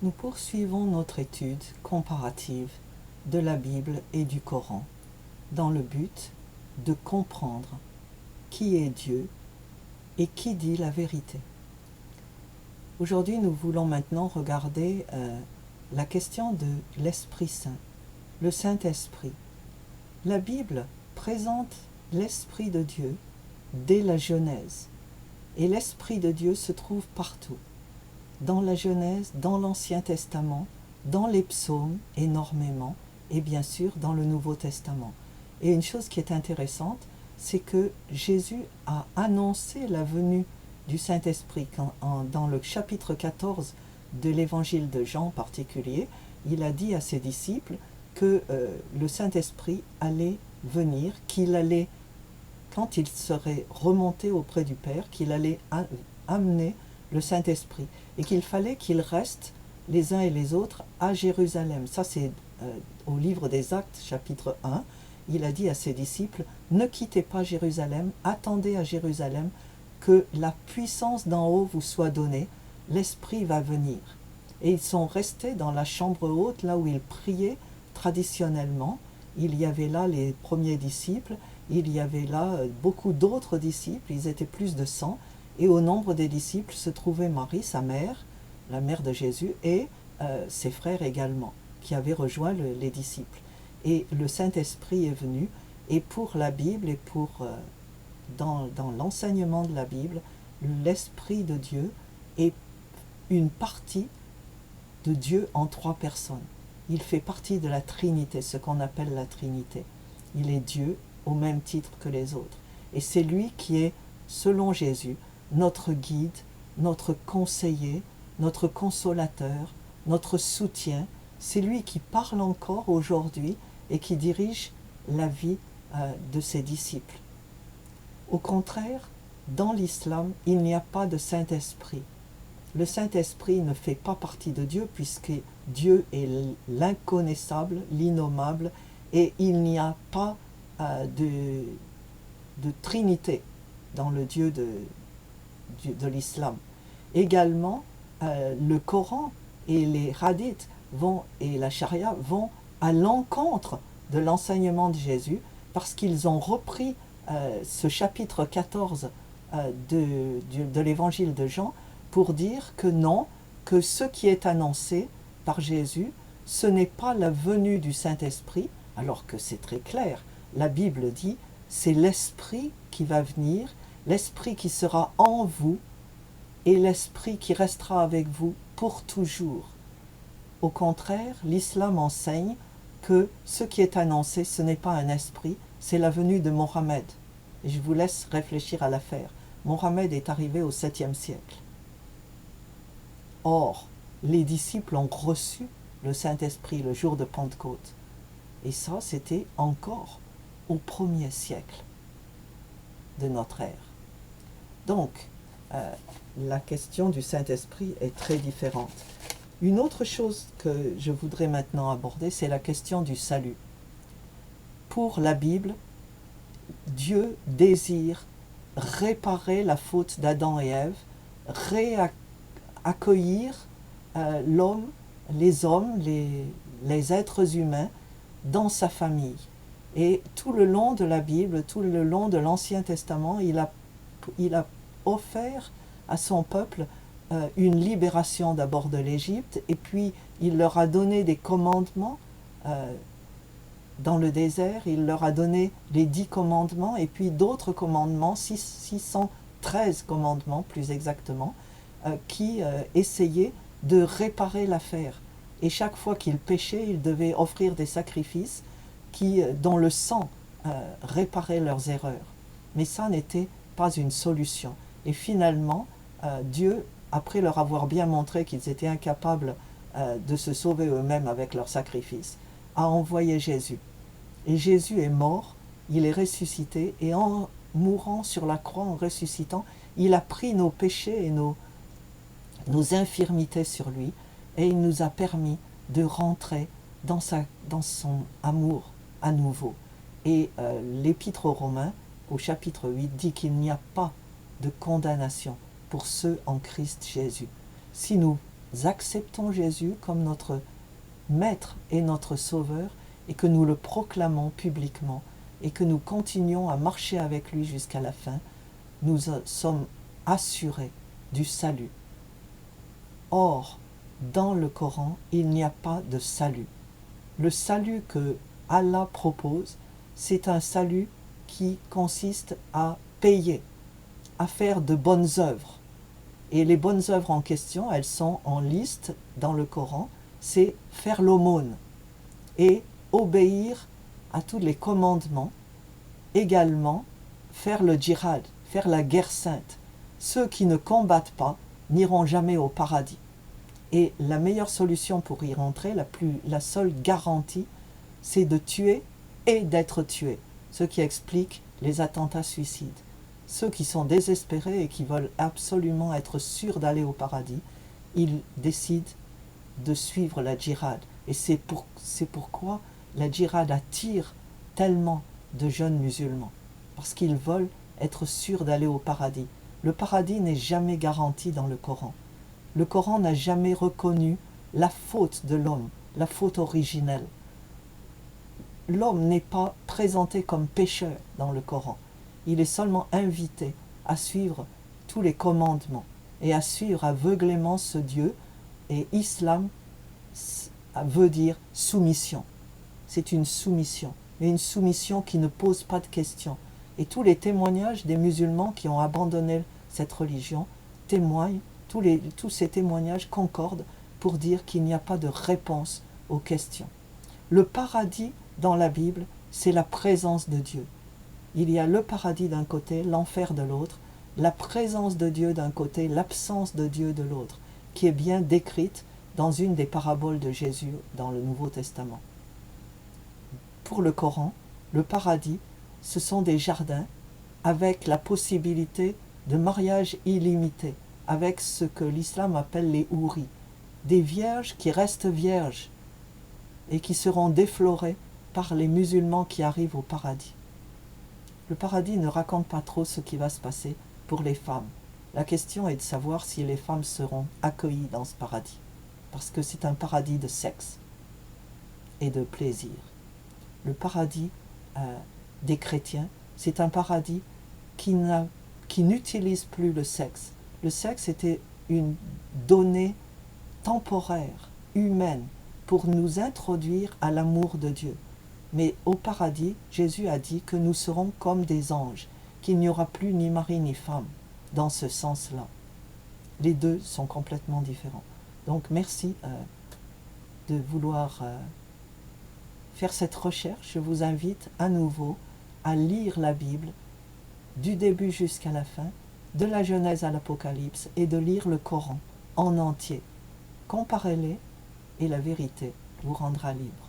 Nous poursuivons notre étude comparative de la Bible et du Coran dans le but de comprendre qui est Dieu et qui dit la vérité. Aujourd'hui, nous voulons maintenant regarder la question de l'Esprit Saint, le Saint-Esprit. La Bible présente l'Esprit de Dieu dès la Genèse, et l'Esprit de Dieu se trouve partout, dans la Genèse, dans l'Ancien Testament, dans les psaumes énormément, et bien sûr dans le Nouveau Testament. Et une chose qui est intéressante, c'est que Jésus a annoncé la venue du Saint-Esprit. Dans le chapitre 14 de l'Évangile de Jean en particulier, il a dit à ses disciples que le Saint-Esprit allait venir, qu'il allait, quand il serait remonté auprès du Père, qu'il allait amener le Saint-Esprit et qu'il fallait qu'ils restent les uns et les autres à Jérusalem. Ça, c'est au livre des Actes, chapitre 1. Il a dit à ses disciples, ne quittez pas Jérusalem, attendez à Jérusalem que la puissance d'en haut vous soit donnée, l'Esprit va venir. Et ils sont restés dans la chambre haute, là où ils priaient traditionnellement. Il y avait là les premiers disciples, il y avait là beaucoup d'autres disciples, ils étaient plus de 100, et au nombre des disciples se trouvait Marie, sa mère, la mère de Jésus, et ses frères également, qui avaient rejoint les disciples. Et le Saint-Esprit est venu, et pour la Bible et pour dans l'enseignement de la Bible, l'Esprit de Dieu est une partie de Dieu en 3 personnes. Il fait partie de la Trinité, ce qu'on appelle la Trinité. Il est Dieu au même titre que les autres. Et c'est lui qui est, selon Jésus, notre guide, notre conseiller, notre consolateur, notre soutien. C'est lui qui parle encore aujourd'hui et qui dirige la vie de ses disciples. Au contraire, dans l'islam, il n'y a pas de Saint-Esprit. Le Saint-Esprit ne fait pas partie de Dieu puisque Dieu est l'inconnaissable, l'innommable, et il n'y a pas de Trinité dans le Dieu de l'islam. Également, le Coran et les hadiths et la charia vont à l'encontre de l'enseignement de Jésus parce qu'ils ont repris ce chapitre 14 de l'évangile de Jean pour dire que non, que ce qui est annoncé par Jésus, ce n'est pas la venue du Saint-Esprit, alors que c'est très clair. La Bible dit, c'est l'Esprit qui va venir, l'Esprit qui sera en vous et l'Esprit qui restera avec vous pour toujours. Au contraire, l'islam enseigne que ce qui est annoncé, ce n'est pas un esprit, c'est la venue de Mohammed. Et je vous laisse réfléchir à l'affaire. Mohammed est arrivé au 7e siècle. Or, les disciples ont reçu le Saint-Esprit le jour de Pentecôte. Et ça, c'était encore au 1er siècle de notre ère. Donc, la question du Saint-Esprit est très différente. Une autre chose que je voudrais maintenant aborder, c'est la question du salut. Pour la Bible, Dieu désire réparer la faute d'Adam et Ève, réaccueillir l'homme, les hommes, les êtres humains dans sa famille. Et tout le long de la Bible, tout le long de l'Ancien Testament, il a offert à son peuple une libération d'abord de l'Égypte, et puis il leur a donné des commandements dans le désert, il leur a donné les 10 commandements, et puis d'autres commandements, 613 commandements plus exactement, qui essayaient de réparer l'affaire. Et chaque fois qu'ils péchaient, ils devaient offrir des sacrifices dont le sang réparait leurs erreurs. Mais ça n'était pas une solution. Et finalement, Dieu, après leur avoir bien montré qu'ils étaient incapables de se sauver eux-mêmes avec leurs sacrifices, a envoyé Jésus. Et Jésus est mort, il est ressuscité, et en mourant sur la croix, en ressuscitant, il a pris nos péchés et nos infirmités sur lui, et il nous a permis de rentrer dans son amour à nouveau. Et l'Épître aux Romains, au chapitre 8, dit qu'il n'y a pas de condamnation pour ceux en Christ Jésus. Si nous acceptons Jésus comme notre Maître et notre Sauveur et que nous le proclamons publiquement et que nous continuons à marcher avec lui jusqu'à la fin, nous sommes assurés du salut. Or, dans le Coran, il n'y a pas de salut. Le salut que Allah propose, c'est un salut qui consiste à payer, à faire de bonnes œuvres. Et les bonnes œuvres en question, elles sont en liste dans le Coran, c'est faire l'aumône et obéir à tous les commandements, également faire le djihad, faire la guerre sainte. Ceux qui ne combattent pas n'iront jamais au paradis. Et la meilleure solution pour y rentrer, la seule garantie, c'est de tuer et d'être tué, ce qui explique les attentats suicides. Ceux qui sont désespérés et qui veulent absolument être sûrs d'aller au paradis, ils décident de suivre la djihad. Et c'est pourquoi la djihad attire tellement de jeunes musulmans, parce qu'ils veulent être sûrs d'aller au paradis. Le paradis n'est jamais garanti dans le Coran. Le Coran n'a jamais reconnu la faute de l'homme, la faute originelle. L'homme n'est pas présenté comme pécheur dans le Coran. Il est seulement invité à suivre tous les commandements et à suivre aveuglément ce Dieu. Et islam veut dire soumission. C'est une soumission, mais une soumission qui ne pose pas de questions. Et tous les témoignages des musulmans qui ont abandonné cette religion témoignent, tous ces témoignages concordent pour dire qu'il n'y a pas de réponse aux questions. Le paradis dans la Bible, c'est la présence de Dieu. Il y a le paradis d'un côté, l'enfer de l'autre, la présence de Dieu d'un côté, l'absence de Dieu de l'autre, qui est bien décrite dans une des paraboles de Jésus dans le Nouveau Testament. Pour le Coran, le paradis, ce sont des jardins avec la possibilité de mariage illimité, avec ce que l'islam appelle les houris, des vierges qui restent vierges et qui seront déflorées par les musulmans qui arrivent au paradis. Le paradis ne raconte pas trop ce qui va se passer pour les femmes. La question est de savoir si les femmes seront accueillies dans ce paradis, parce que c'est un paradis de sexe et de plaisir. Le paradis des chrétiens, c'est un paradis qui n'utilise plus le sexe. Le sexe était une donnée temporaire, humaine, pour nous introduire à l'amour de Dieu. Mais au paradis, Jésus a dit que nous serons comme des anges, qu'il n'y aura plus ni mari ni femme, dans ce sens-là. Les deux sont complètement différents. Donc merci de vouloir faire cette recherche. Je vous invite à nouveau à lire la Bible du début jusqu'à la fin, de la Genèse à l'Apocalypse, et de lire le Coran en entier. Comparez-les et la vérité vous rendra libre.